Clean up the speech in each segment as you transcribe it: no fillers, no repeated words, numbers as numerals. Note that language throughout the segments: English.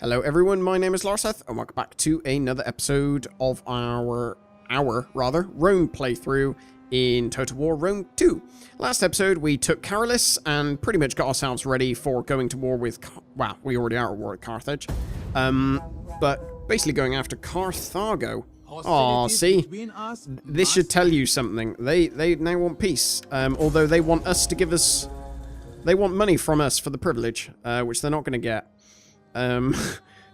Hello everyone, my name is Larseth and welcome back to another episode of our Rome playthrough in Total War Rome 2. Last episode we took Carolus and pretty much got ourselves ready for going to war with, well, we already are at war with Carthage, but basically going after Carthago. Aw, see, this should tell you something. They now want peace, although they want us to give us, they want money from us for the privilege, which they're not going to get.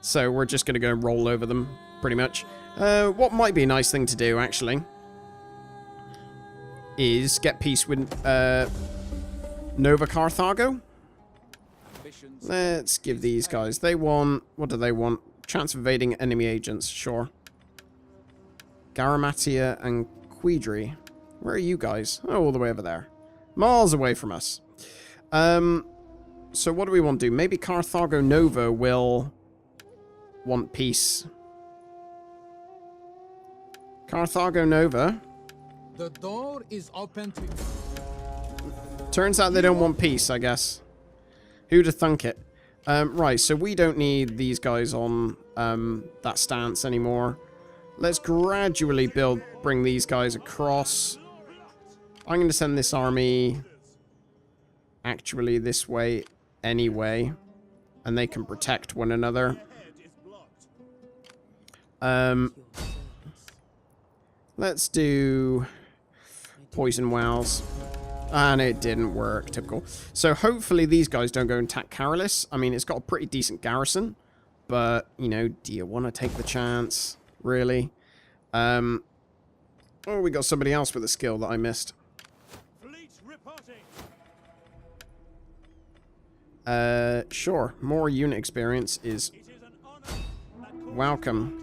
So we're just going to go and roll over them, pretty much. What might be a nice thing to do, actually, is get peace with Nova Carthago. Let's give these guys, they want, what do they want? Chance of evading enemy agents, sure. Garamatia and Quidri. Where are you guys? Oh, all the way over there. Miles away from us. So what do we want to do? Maybe Carthago Nova will want peace. Carthago Nova. The door is open to... Turns out they don't want peace, I guess. Who'd have thunk it? Right, so we don't need these guys on that stance anymore. Let's gradually bring these guys across. I'm going to send this army actually this way anyway, and they can protect one another. Let's do poison wells, and it didn't work. Typical. So hopefully these guys don't go and attack Carolus. I mean, it's got a pretty decent garrison, but you know, do you want to take the chance, really? Oh, we got somebody else with a skill that I missed. Sure. More unit experience is welcome.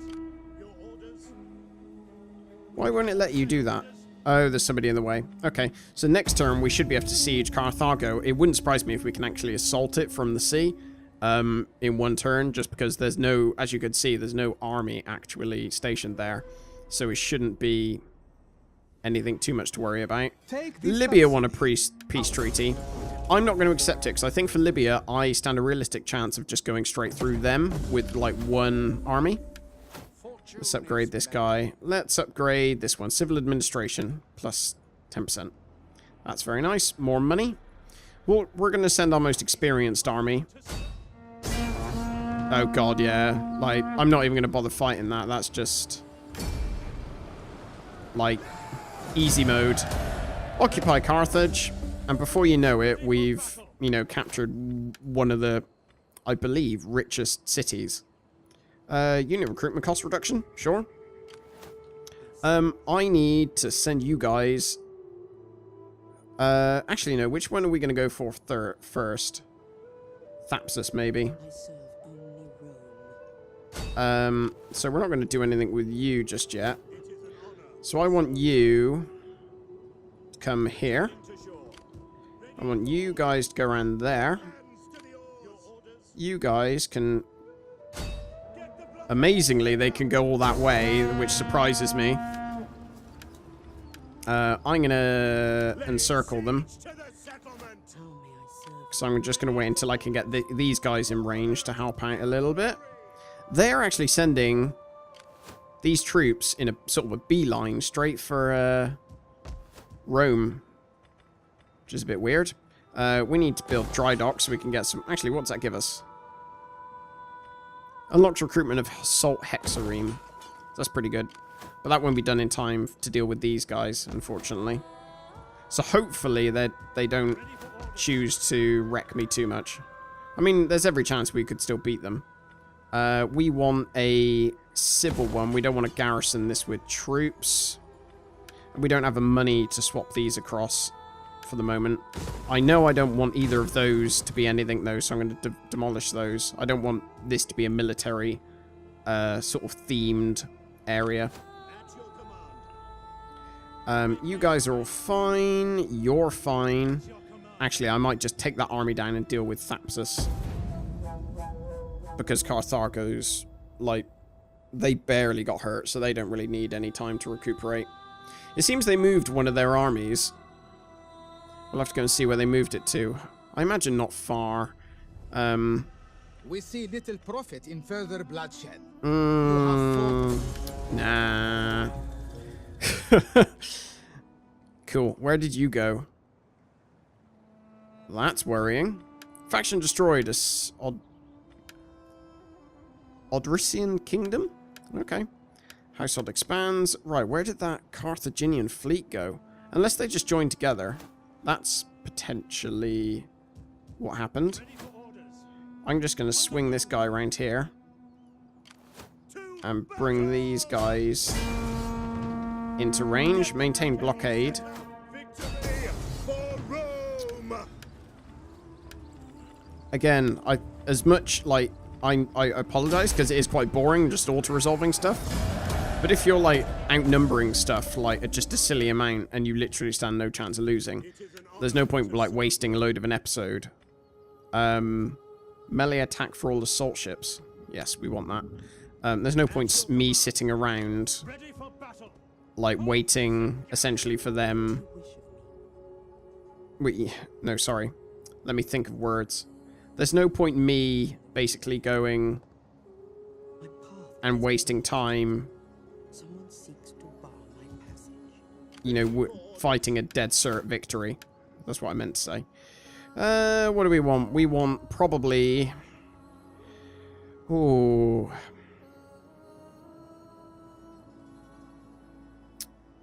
Why won't it let you do that? Oh, there's somebody in the way. Okay, so next turn we should be able to siege Carthago. It wouldn't surprise me if we can actually assault it from the sea in one turn, just because there's no, as you could see, there's no army actually stationed there. So it shouldn't be anything too much to worry about. Libya want a peace treaty. I'm not going to accept it, because I think for Libya, I stand a realistic chance of just going straight through them with, like, one army. Let's upgrade this guy. Let's upgrade this one. Civil administration, plus 10%. That's very nice. More money. Well, we're going to send our most experienced army. Oh, God, yeah. Like, I'm not even going to bother fighting that. That's just, like, easy mode. Occupy Carthage. And before you know it, we've, you know, captured one of the, I believe, richest cities. Unit recruitment cost reduction, sure. I need to send you guys... actually, no, which one are we going to go for first? Thapsus, maybe. So we're not going to do anything with you just yet. So I want you to come here. I want you guys to go around there. You guys can... Amazingly, they can go all that way, which surprises me. I'm going to encircle them. So I'm just going to wait until I can get these guys in range to help out a little bit. They're actually sending these troops in a sort of a beeline straight for Rome. Which is a bit weird. We need to build dry docks so we can get some... Actually, what does that give us? Unlocks recruitment of salt hexareme. That's pretty good. But that won't be done in time to deal with these guys, unfortunately. So hopefully they don't choose to wreck me too much. I mean, there's every chance we could still beat them. We want a civil one. We don't want to garrison this with troops. We don't have the money to swap these across for the moment. I know I don't want either of those to be anything though, so I'm going to demolish those. I don't want this to be a military sort of themed area. You guys are all fine. You're fine. Actually, I might just take that army down and deal with Thapsus. Because Carthago's, like, they barely got hurt, so they don't really need any time to recuperate. It seems they moved one of their armies. We'll have to go and see where they moved it to. I imagine not far. We see little profit in further bloodshed. Nah. Cool. Where did you go? That's worrying. Faction destroyed Odrysian Kingdom? Okay. Household expands. Right, where did that Carthaginian fleet go? Unless they just joined together. That's potentially what happened. I'm just going to swing this guy around here. And bring these guys into range. Maintain blockade. Again, I apologize because it is quite boring, just auto-resolving stuff. But if you're like outnumbering stuff like at just a silly amount and you literally stand no chance of losing, there's no point like wasting a load of an episode. Melee attack for all assault ships. Yes, we want that. There's no point me sitting around like waiting essentially for them. Wait, no, sorry. Let me think of words. There's no point me basically going and wasting time, you know, fighting a dead cert victory. That's what I meant to say. What do we want? We want probably... Ooh.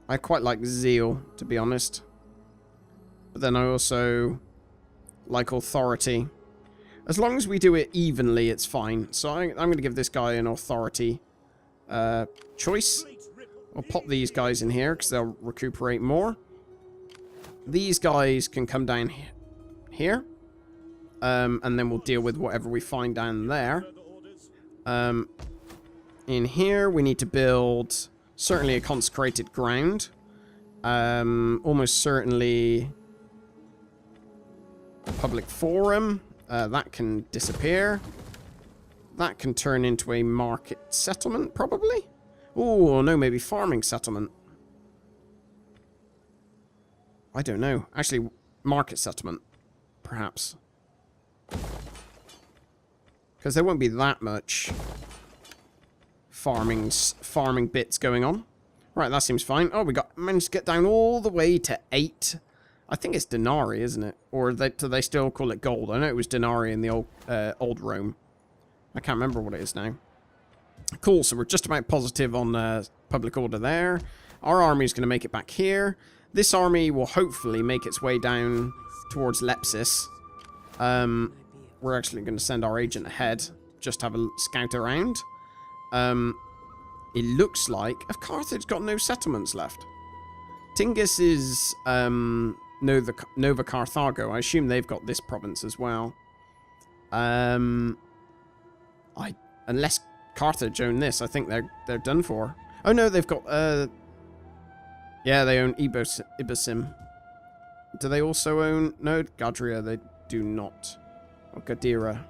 I quite like Zeal, to be honest. But then I also like Authority. As long as we do it evenly, it's fine. So I'm going to give this guy an Authority choice. I'll pop these guys in here because they'll recuperate more. These guys can come down here. And then we'll deal with whatever we find down there. In here, we need to build certainly a consecrated ground. Almost certainly a public forum. That can disappear. That can turn into a market settlement, probably. Oh, no, maybe farming settlement. I don't know. Actually, market settlement, perhaps. Because there won't be that much farming bits going on. Right, that seems fine. Oh, we managed to get down all the way to 8. I think it's denarii, isn't it? Or do they still call it gold? I know it was denarii in the old Rome. I can't remember what it is now. Cool, so we're just about positive on public order there. Our army is going to make it back here. This army will hopefully make its way down towards Lepsis. We're actually going to send our agent ahead, just to have a scout around. It looks like... Carthage got no settlements left. Tingis is Nova Carthago. I assume they've got this province as well. Unless Carthage own this, I think they're done for. Oh no, they've got... yeah, they own Ibasim. Do they also own... No, Gadria, they do not. Or Gadira.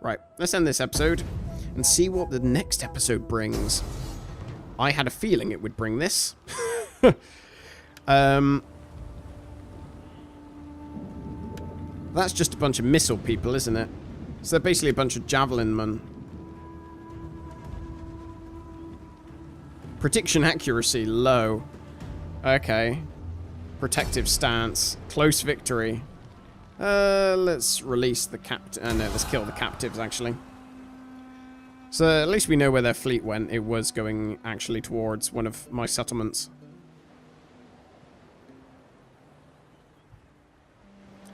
Right, let's end this episode and see what the next episode brings. I had a feeling it would bring this. That's just a bunch of missile people, isn't it? So they're basically a bunch of javelin men. Prediction accuracy, low. Okay. Protective stance. Close victory. Let's release the no, let's kill the captives, actually. So, at least we know where their fleet went. It was going, actually, towards one of my settlements.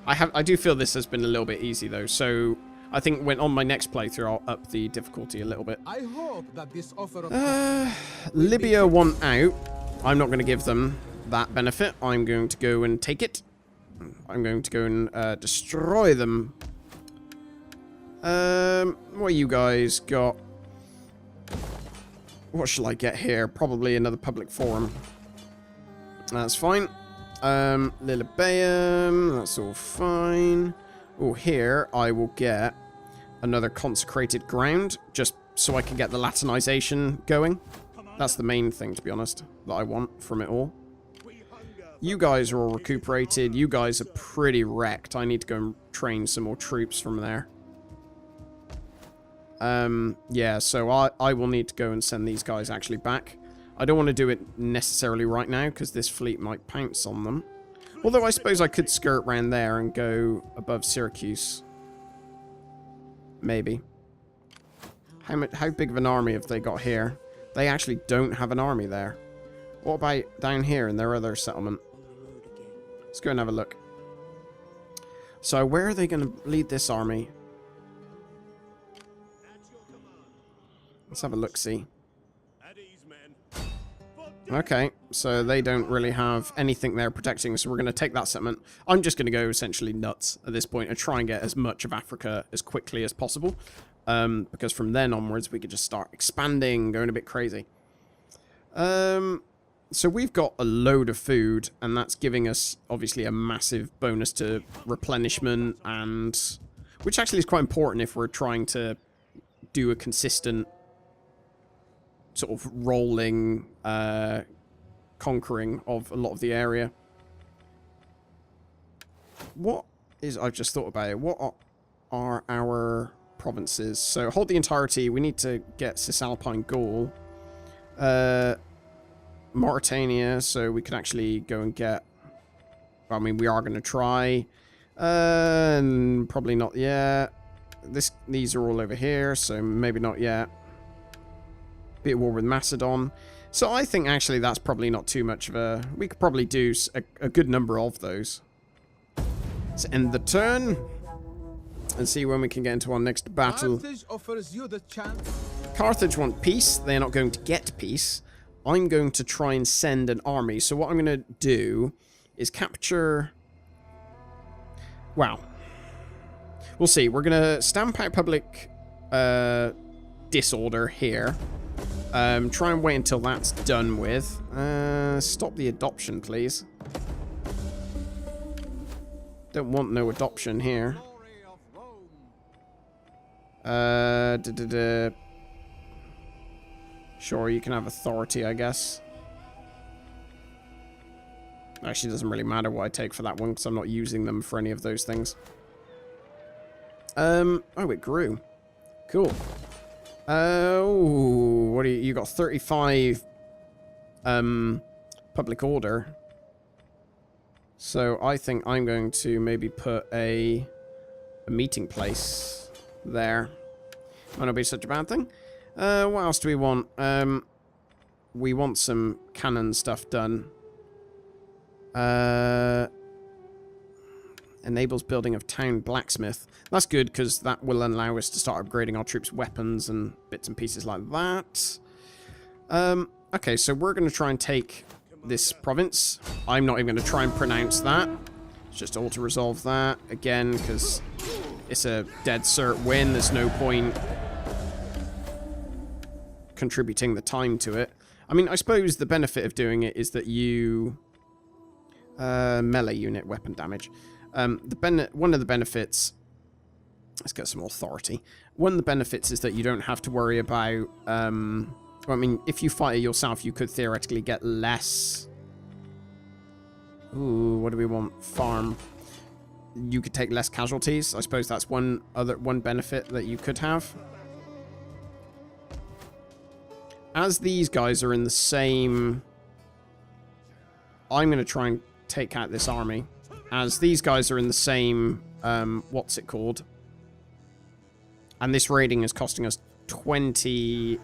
I do feel this has been a little bit easy, though, so... I think when on my next playthrough, I'll up the difficulty a little bit. I hope that this offer of Libya want out. I'm not going to give them that benefit. I'm going to go and take it. I'm going to go and destroy them. What you guys got? What shall I get here? Probably another public forum. That's fine. Lilibeum, that's all fine. Oh, here I will get another consecrated ground, just so I can get the Latinization going. That's the main thing, to be honest, that I want from it all. You guys are all recuperated. You guys are pretty wrecked. I need to go and train some more troops from there. Yeah, so I will need to go and send these guys actually back. I don't want to do it necessarily right now, because this fleet might pounce on them. Although I suppose I could skirt around there and go above Syracuse. Maybe. How big of an army have they got here? They actually don't have an army there. What about down here in their other settlement? Let's go and have a look. So where are they going to lead this army? Let's have a look-see. Okay, so they don't really have anything there protecting, so we're going to take that settlement. I'm just going to go essentially nuts at this point and try and get as much of Africa as quickly as possible. Because from then onwards, we could just start expanding, going a bit crazy. So we've got a load of food, and that's giving us, obviously, a massive bonus to replenishment, and which actually is quite important if we're trying to do a consistent sort of rolling conquering of a lot of the area. What is... I've just thought about it. What are our provinces? So hold the entirety. We need to get Cisalpine Gaul. Mauritania, so we could actually go and get... I mean, we are going to try. Probably not yet. These are all over here, so maybe not yet. Bit of war with Macedon. So I think actually that's probably not too much of a... We could probably do a good number of those. Let's end the turn. And see when we can get into our next battle. Carthage offers you the chance. Carthage want peace. They're not going to get peace. I'm going to try and send an army. So what I'm going to do is capture... Wow. We'll see. We're going to stamp out public disorder here. Try and wait until that's done with. Stop the adoption, please. Don't want no adoption here. Sure, you can have authority, I guess. Actually, it doesn't really matter what I take for that one, because I'm not using them for any of those things. Oh, it grew. Cool. Oh, what do you got? 35 public order. So I think I'm going to maybe put a meeting place there. Might not be such a bad thing. What else do we want? We want some cannon stuff done. Enables building of town blacksmith. That's good, because that will allow us to start upgrading our troops' weapons and bits and pieces like that. Okay, so we're going to try and take this province. I'm not even going to try and pronounce that. It's just all to resolve that. Again, because it's a dead cert win. There's no point contributing the time to it. I mean, I suppose the benefit of doing it is that you... melee unit weapon damage. One of the benefits... Let's get some authority. One of the benefits is that you don't have to worry about... I mean, if you fight it yourself, you could theoretically get less... Ooh, what do we want? Farm. You could take less casualties. I suppose that's one benefit that you could have. As these guys are in the same... I'm going to try and take out this army. As these guys are in the same... what's it called? And this raiding is costing us 20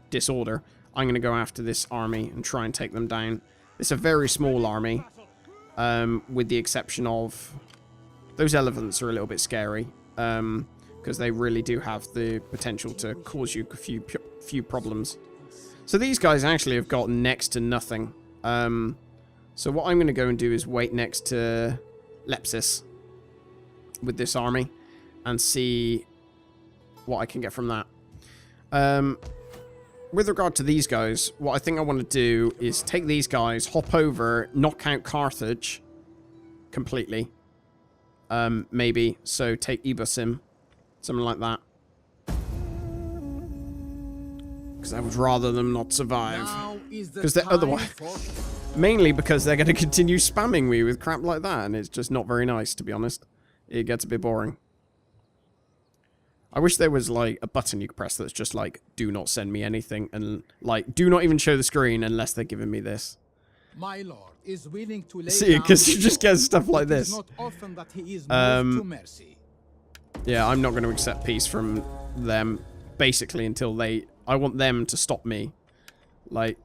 disorder. I'm going to go after this army and try and take them down. It's a very small army. With the exception of... Those elephants are a little bit scary. Because they really do have the potential to cause you a few problems. So these guys actually have got next to nothing. So what I'm going to go and do is wait next to Lepsis with this army and see what I can get from that. With regard to these guys, what I think I want to do is take these guys, hop over, knock out Carthage completely. Maybe. So take Ibasim. Something like that. Because I would rather them not survive. Because they're otherwise... Mainly because they're going to continue spamming me with crap like that, and it's just not very nice, to be honest. It gets a bit boring. I wish there was, like, a button you could press that's just, like, do not send me anything. And, like, do not even show the screen unless they're giving me this. My lord is willing to lay See, down because you his just get sword. stuff like It is this. not often that he is moved to mercy. Yeah, I'm not going to accept peace from them, basically, until they... I want them to stop me. Like,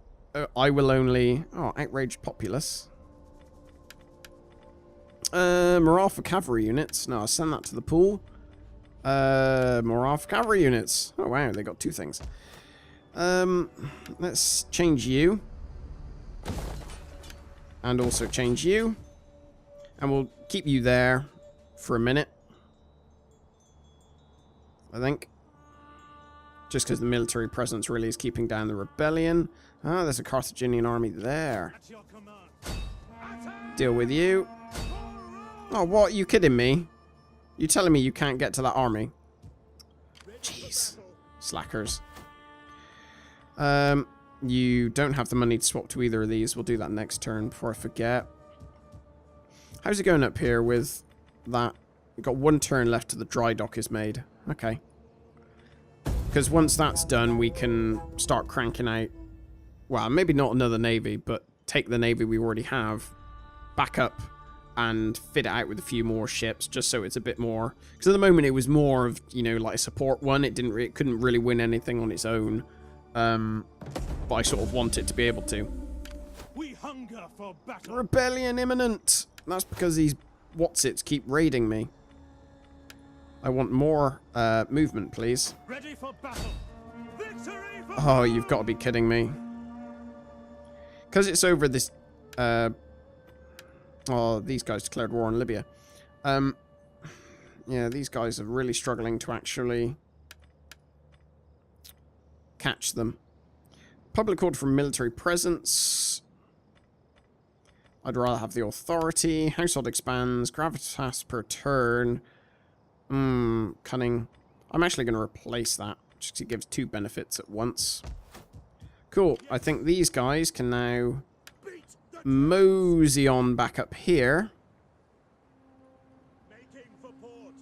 I will only... Oh, outraged populace. Morale for cavalry units. No, I'll send that to the pool. Morale for cavalry units. Oh, wow, they got 2 things. Let's change you. And also change you. And we'll keep you there for a minute. I think. Just because the military presence really is keeping down the rebellion. Ah, there's a Carthaginian army there. Deal with you. Oh, what? You kidding me? You telling me you can't get to that army? Jeez. Slackers. You don't have the money to swap to either of these. We'll do that next turn before I forget. How's it going up here with that? We've got 1 turn left till the dry dock is made. Okay. Because once that's done, we can start cranking out... Well, maybe not another navy, but take the navy we already have, back up, and fit it out with a few more ships, just so it's a bit more... Because at the moment it was more of, you know, like a support one. It couldn't really win anything on its own. But I sort of want it to be able to. We hunger for battle. Rebellion imminent! That's because these whatsits keep raiding me. I want more movement, please. Ready for battle. Victory for Oh, you've got to be kidding me. Because it's over this... Oh, these guys declared war on Libya. Yeah, these guys are really struggling to actually catch them. Public order for military presence. I'd rather have the authority. Household expands. Gravitas per turn. Cunning. I'm actually going to replace that. Just 'cause it gives 2 benefits at once. Cool. I think these guys can now mosey on back up here. making for port.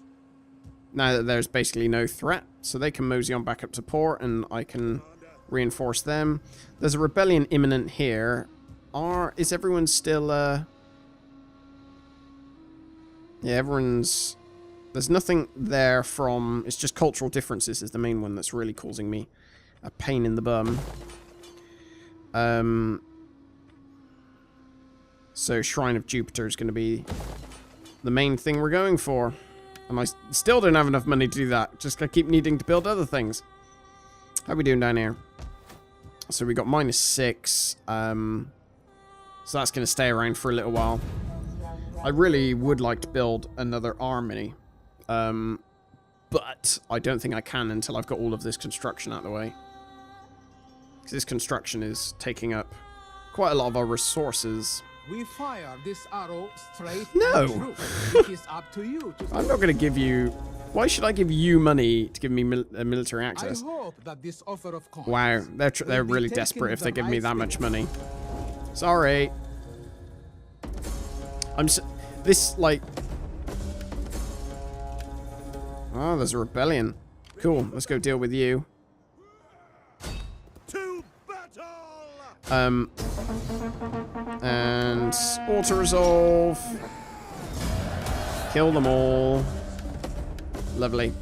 Now that there's basically no threat. So they can mosey on back up to port and I can reinforce them. There's a rebellion imminent here. Is everyone still... Yeah, everyone's... There's nothing there from... It's just cultural differences is the main one that's really causing me a pain in the bum. So Shrine of Jupiter is going to be the main thing we're going for. And I still don't have enough money to do that. Just I keep needing to build other things. How are we doing down here? So we got -6. So that's going to stay around for a little while. I really would like to build another army. But I don't think I can until I've got all of this construction out of the way. Because this construction is taking up quite a lot of our resources. We fire this arrow straight No. and true. It is up to you to... I'm not going to give you... Why should I give you money to give me military I access? hope that this offer of coins Wow, they're will be really taken desperate if the they give me right that much spirit. money. Sorry. This, like... Oh, there's a rebellion. Cool, let's go deal with you. To battle. And auto-resolve. Kill them all. Lovely.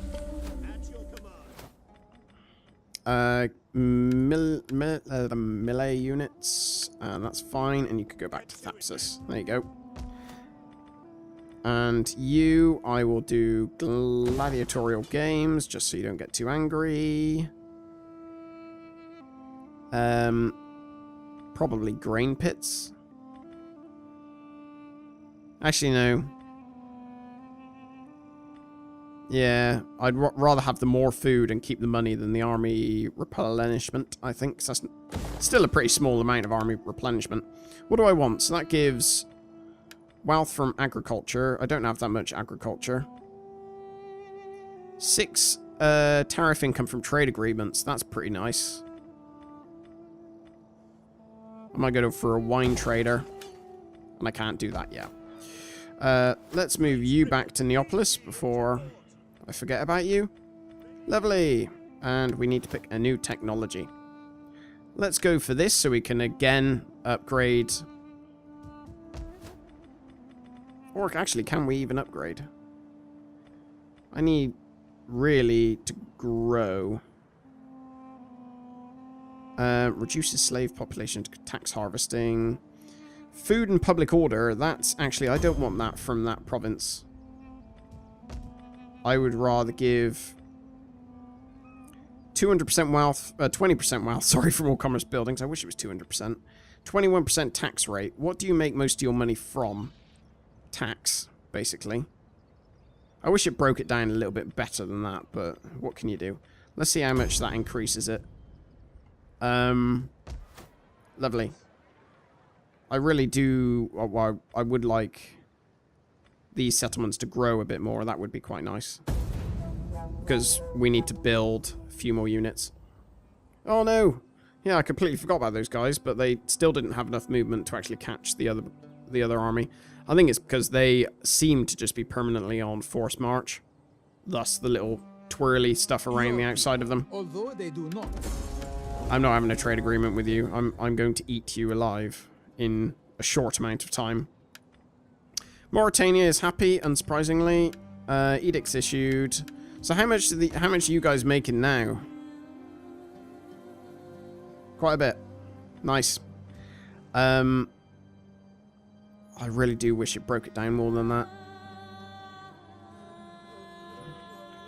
At your command. The melee units. That's fine, and you could go back to Thapsus. There you go. And you, I will do gladiatorial games, just so you don't get too angry. Probably grain pits. Actually, no. Yeah, I'd rather have the more food and keep the money than the army replenishment, I think. 'Cause that's still a pretty small amount of army replenishment. What do I want? So that gives wealth from agriculture. I don't have that much agriculture. 6 tariff income from trade agreements. That's pretty nice. I might go for a wine trader. And I can't do that yet. Let's move you back to Neapolis before I forget about you. Lovely. And we need to pick a new technology. Let's go for this so we can again upgrade. Or actually, can we even upgrade? I need really to grow. Reduces slave population to tax harvesting. Food and public order. That's actually, I don't want that from that province. I would rather give 200% wealth, 20% wealth, sorry, from all commerce buildings. I wish it was 200%. 21% tax rate. What do you make most of your money from? Tax, basically. I wish it broke it down a little bit better than that, but what can you do? Let's see how much that increases it. Lovely. I really do, well, I would like these settlements to grow a bit more. That would be quite nice. Because we need to build a few more units. Oh no! Yeah, I completely forgot about those guys, but they still didn't have enough movement to actually catch the other army. I think it's because they seem to just be permanently on forced march. Thus the little twirly stuff around the outside of them. Although they do not. I'm not having a trade agreement with you. I'm going to eat you alive in a short amount of time. Mauritania is happy, unsurprisingly. Edicts issued. So how much are you guys making now? Quite a bit. Nice. I really do wish it broke it down more than that.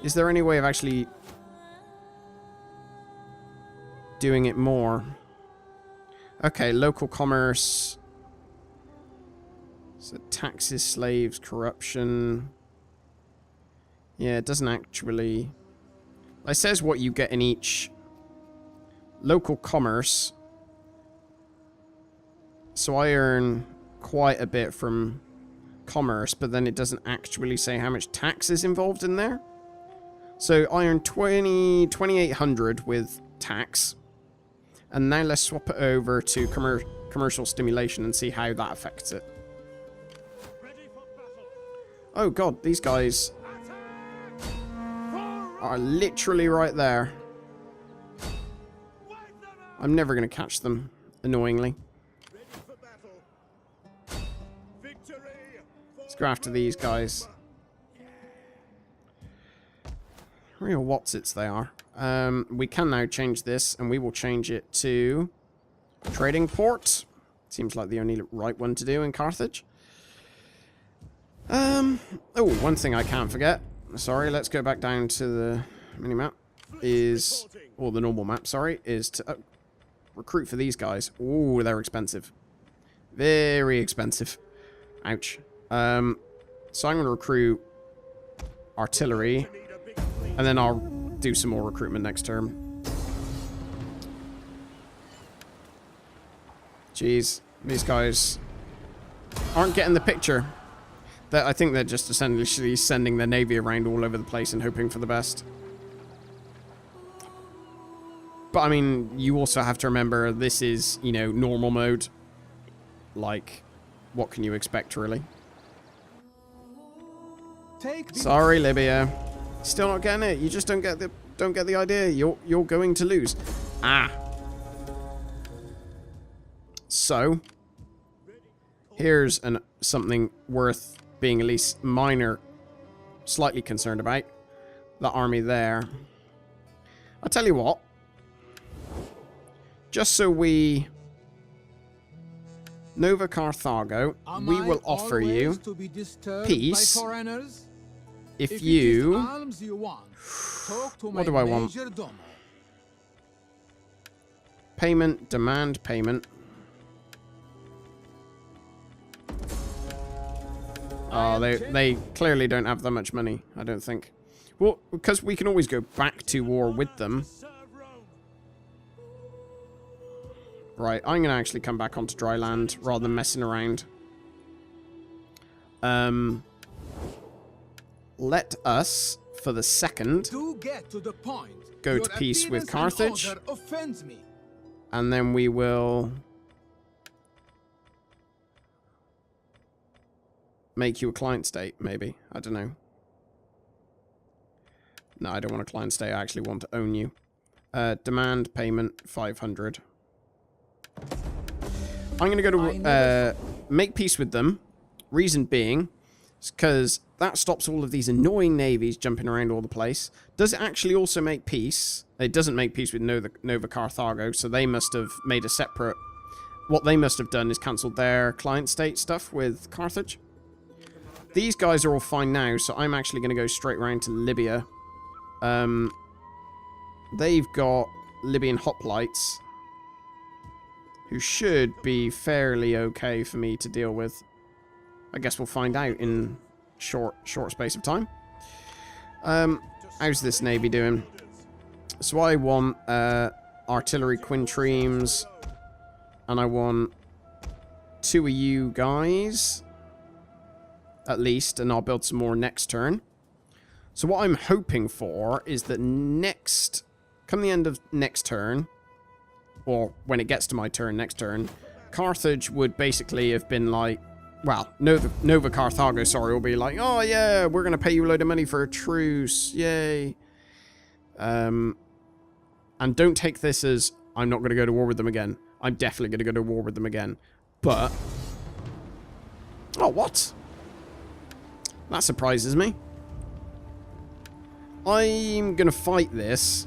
Is there any way of actually doing it more? Okay, local commerce. So taxes, slaves, corruption. Yeah, it doesn't actually... It says what you get in each local commerce. So I earn quite a bit from commerce, but then it doesn't actually say how much tax is involved in there. So I earn 2,800 with tax. And now let's swap it over to commercial stimulation and see how that affects it. Oh god, these guys are literally right there. I'm never going to catch them, annoyingly. Let's go after these guys. Real whatsits they are. We can now change this, and we will change it to trading port. Seems like the only right one to do in Carthage. Oh, one thing I can't forget. Sorry, let's go back down to the mini-map. Or the normal map, sorry, is to recruit for these guys. Ooh, they're expensive. Very expensive. Ouch. So I'm going to recruit artillery, and then I'll do some more recruitment next term. Jeez, these guys aren't getting the picture. I think they're just essentially sending their navy around all over the place and hoping for the best. But, I mean, you also have to remember this is, you know, normal mode. Like, what can you expect, really? Sorry, Libya. Still not getting it. You just don't get the idea. You're going to lose. Ah. So, here's something worth being at least slightly concerned about. The army there. I'll tell you what. Just so we... Nova Carthago, we will offer you peace if you... What do I want? Payment, demand payment. Oh, they clearly don't have that much money, I don't think. Well, because we can always go back to war with them. Right, I'm going to actually come back onto dry land rather than messing around. Let us, for the second, go to peace with Carthage. And then we will make you a client state, maybe. I don't know. No, I don't want a client stay. I actually want to own you. Demand payment 500. I'm going to go to make peace with them. Reason being, is because that stops all of these annoying navies jumping around all the place. Does it actually also make peace? It doesn't make peace with Nova Carthago, so they must have made a separate... What they must have done is cancelled their client state stuff with Carthage. These guys are all fine now, so I'm actually going to go straight around to Libya. They've got Libyan hoplites, who should be fairly okay for me to deal with. I guess we'll find out in short space of time. How's this navy doing? So I want artillery quintremes, and I want 2 of you guys, at least, and I'll build some more next turn. So what I'm hoping for is that come the end of next turn, or when it gets to my turn next turn, Carthage would basically have been like, well, Nova Carthago, sorry, will be like, oh yeah, we're going to pay you a load of money for a truce, yay. And don't take this as, I'm not going to go to war with them again. I'm definitely going to go to war with them again. But, oh, what? That surprises me. I'm going to fight this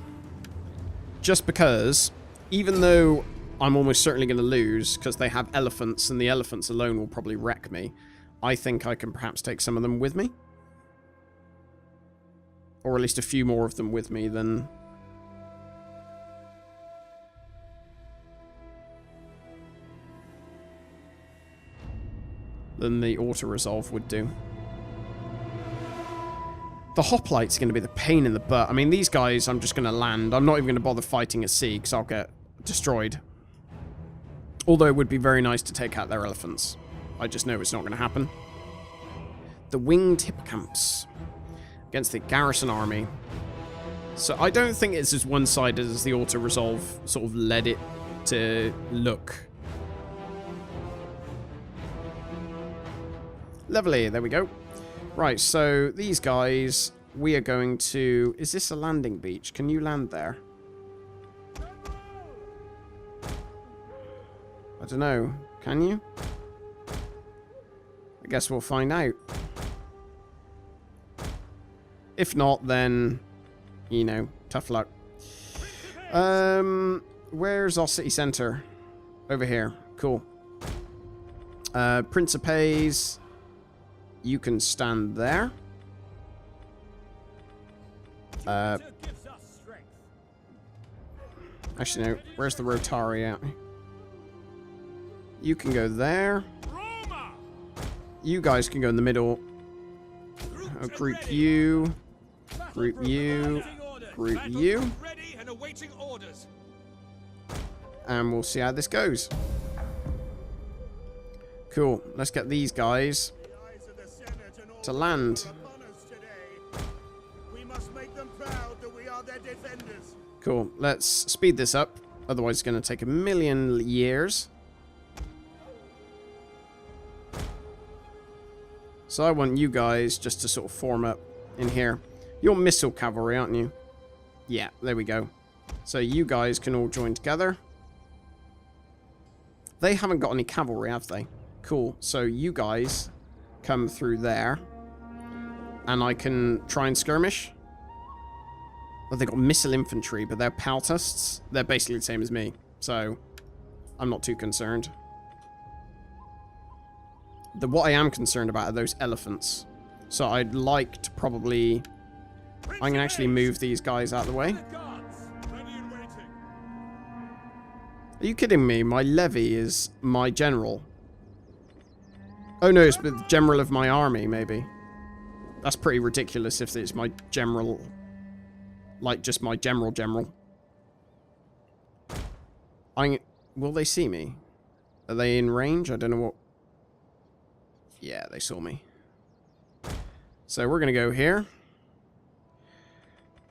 just because, even though I'm almost certainly going to lose because they have elephants and the elephants alone will probably wreck me, I think I can perhaps take some of them with me. Or at least a few more of them with me than... the auto-resolve would do. The hoplites are going to be the pain in the butt. I mean, these guys, I'm just going to land. I'm not even going to bother fighting at sea because I'll get destroyed. Although it would be very nice to take out their elephants. I just know it's not going to happen. The winged hippocamps against the garrison army. So I don't think it's as one-sided as the auto-resolve sort of led it to look. Lovely, there we go. Right, so these guys, we are going to... Is this a landing beach? Can you land there? I don't know. Can you? I guess we'll find out. If not, then, you know, tough luck. Where's our city centre? Over here. Cool. Principes... You can stand there. Actually, no. Where's the Rotari at? You can go there. You guys can go in the middle. I'll group you. Group you. Group you. And we'll see how this goes. Cool. Let's get these guys to land. Cool. Let's speed this up. Otherwise, it's going to take a million years. So I want you guys just to sort of form up in here. You're missile cavalry, aren't you? Yeah, there we go. So you guys can all join together. They haven't got any cavalry, have they? Cool. So you guys come through there. And I can try and skirmish. Well, they've got missile infantry, but they're Paltusts. They're basically the same as me. So, I'm not too concerned. What I am concerned about are those elephants. So I'd like to probably... I can actually move these guys out of the way. Are you kidding me? My levy is my general. Oh no, it's the general of my army, maybe. That's pretty ridiculous if it's my general... Like, just my general. Will they see me? Are they in range? I don't know what... Yeah, they saw me. So we're going to go here.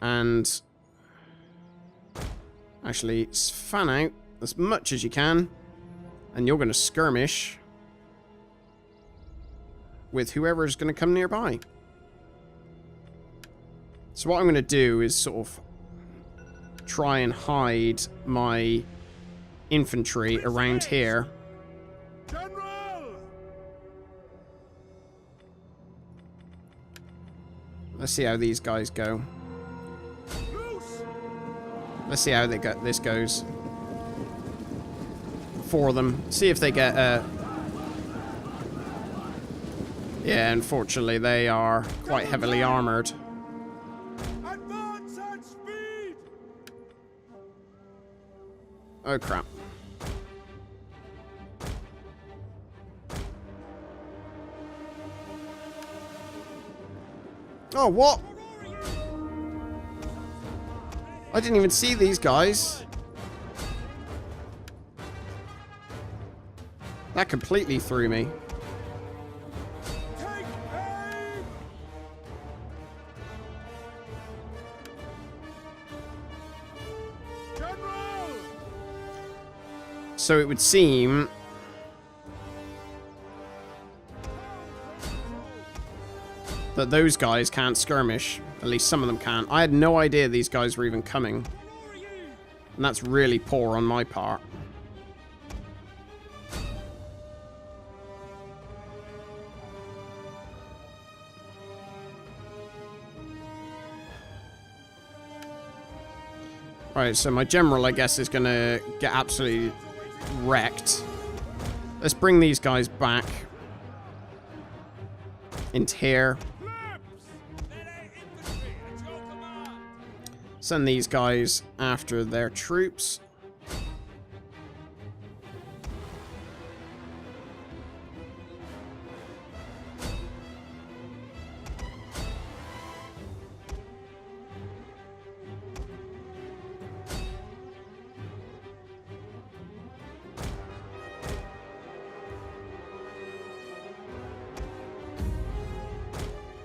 And... Actually, fan out as much as you can. And you're going to skirmish with whoever's going to come nearby. So what I'm going to do is sort of try and hide my infantry around here. General! Let's see how these guys go. Loose! Let's see how this goes. For them. See if they get yeah, unfortunately they are quite heavily armored. Advance at speed! Oh crap. Oh, what? I didn't even see these guys. That completely threw me. Take aim! General! So it would seem that those guys can't skirmish. At least some of them can't. I had no idea these guys were even coming. And that's really poor on my part. Right, so my general, I guess, is going to get absolutely wrecked. Let's bring these guys back into here. Send these guys after their troops.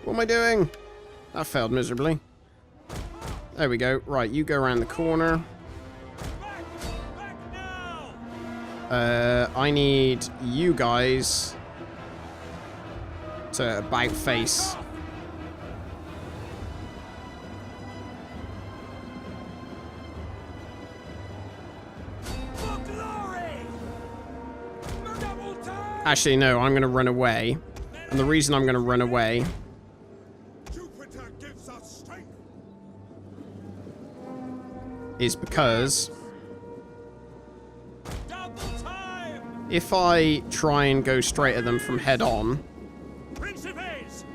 What am I doing? That failed miserably. There we go. Right, you go around the corner. I need you guys to about face. Actually, no, I'm going to run away. And the reason I'm going to run away Jupiter gives us strength! is because if I try and go straight at them from head on, Principes!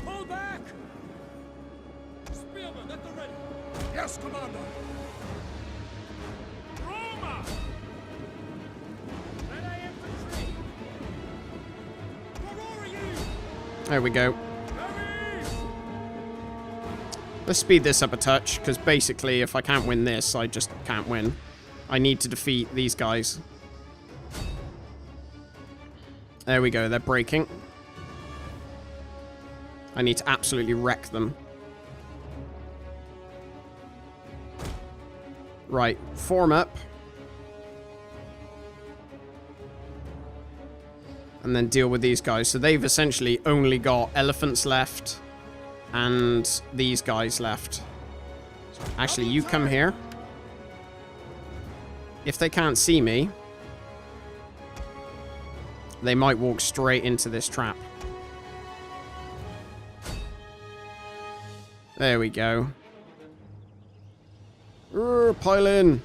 Pull back! Spearmen at the ready! Yes, Commander! Roma! Ready infantry! Where are you? there we go. Let's speed this up a touch, because basically if I can't win this, I just can't win. I need to defeat these guys. There we go, they're breaking. I need to absolutely wreck them. Right, form up. And then deal with these guys. So they've essentially only got elephants left. And these guys left. Actually, you come here. If they can't see me, they might walk straight into this trap. There we go. Pile in.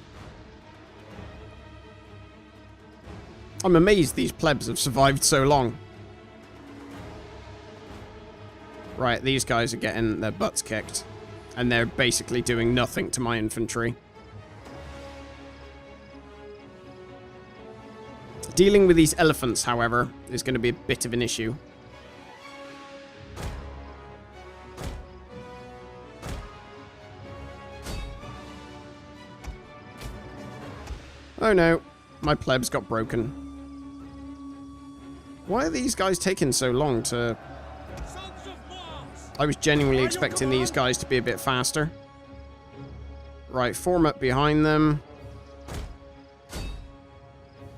I'm amazed these plebs have survived so long. Right, these guys are getting their butts kicked. And they're basically doing nothing to my infantry. Dealing with these elephants, however, is going to be a bit of an issue. Oh no, my plebs got broken. Why are these guys taking so long to... I was genuinely expecting these guys to be a bit faster. Right, form up behind them.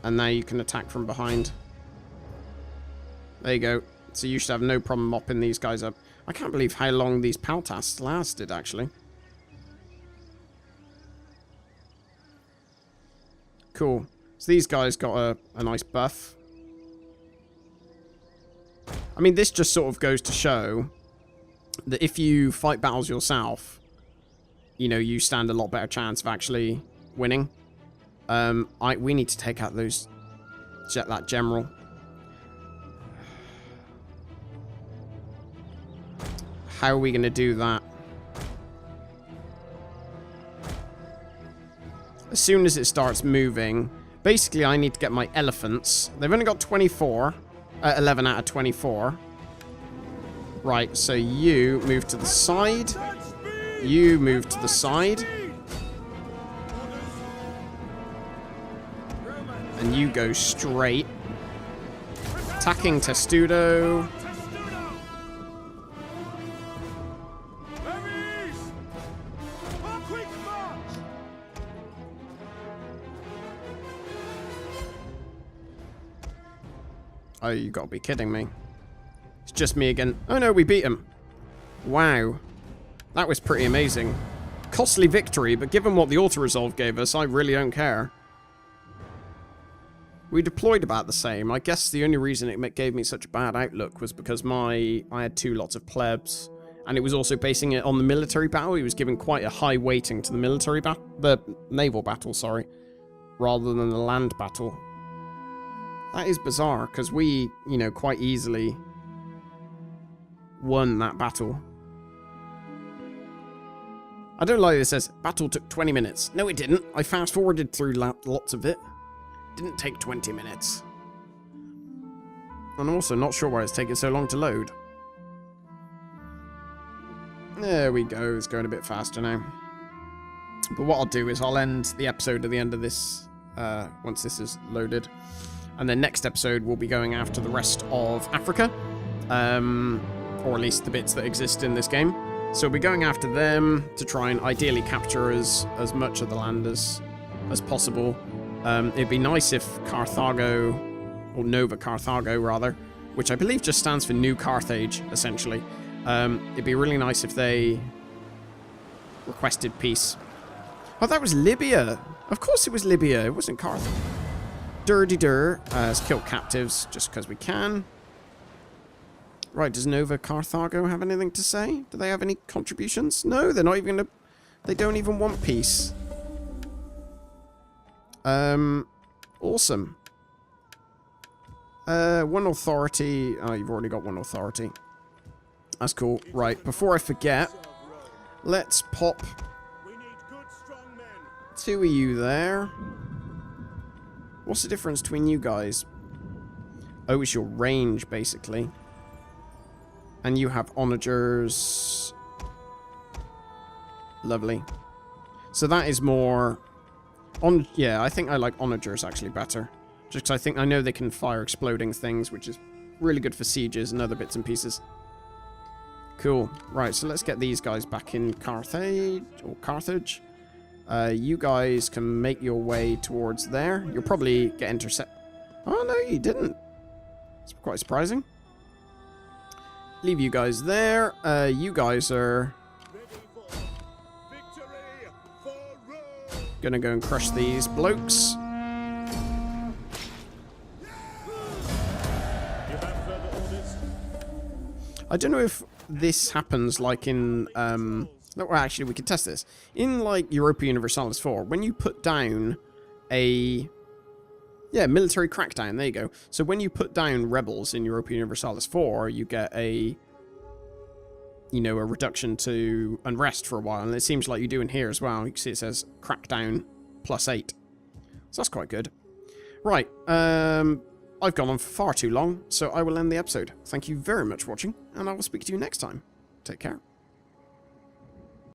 And now you can attack from behind. There you go. So you should have no problem mopping these guys up. I can't believe how long these Paltas lasted, actually. Cool. So these guys got a nice buff. I mean, this just sort of goes to show that if you fight battles yourself, you know, you stand a lot better chance of actually winning. We need to take out that general. How are we going to do that? As soon as it starts moving, basically I need to get my elephants. They've only got 24. 11 out of 24. Right, so you move to the side. You move to the side. And you go straight. Attacking Testudo. Oh, you gotta be kidding me. It's just me again. Oh no, we beat him. Wow. That was pretty amazing. Costly victory, but given what the auto-resolve gave us, I really don't care. We deployed about the same. I guess the only reason it gave me such a bad outlook was because I had 2 lots of plebs. And it was also basing it on the military battle. He was giving quite a high weighting to the military battle. The naval battle, sorry. Rather than the land battle. That is bizarre, because we, you know, quite easily won that battle. I don't like this. It says, battle took 20 minutes. No, it didn't. I fast-forwarded through lots of it. Didn't take 20 minutes. And I'm also not sure why it's taking so long to load. There we go. It's going a bit faster now. But what I'll do is I'll end the episode at the end of this, once this is loaded. And then next episode, we'll be going after the rest of Africa. Or at least the bits that exist in this game. So we'll be going after them to try and ideally capture as much of the land as possible. It'd be nice if Carthago, or Nova Carthago rather, which I believe just stands for New Carthage, essentially. It'd be really nice if they requested peace. Oh, that was Libya. Of course it was Libya. It wasn't Carthage. Dur-de-dur. Let's kill captives just because we can. Right, does Nova Carthago have anything to say? Do they have any contributions? No, they're not even gonna... They don't even want peace. Awesome. 1 authority. Oh, you've already got 1 authority. That's cool. Right, before I forget, let's pop 2 of you there. What's the difference between you guys? Oh, it's your range, basically. And you have onagers. Lovely. So that is more... Yeah, I think I like onagers actually better. Just because I know they can fire exploding things, which is really good for sieges and other bits and pieces. Cool. Right, so let's get these guys back in Carthage. Or Carthage. You guys can make your way towards there. You'll probably get intercept. Oh, no, you didn't. It's quite surprising. Leave you guys there. You guys are gonna go and crush these blokes. I don't know if this happens like in... well, actually, we could test this. In, like, Europa Universalis 4, when you put down a... Yeah, military crackdown, there you go. So when you put down rebels in Europa Universalis 4, you get a... You know, a reduction to unrest for a while. And it seems like you do in here as well. You can see it says crackdown +8. So that's quite good. Right, I've gone on for far too long, so I will end the episode. Thank you very much for watching, and I will speak to you next time. Take care.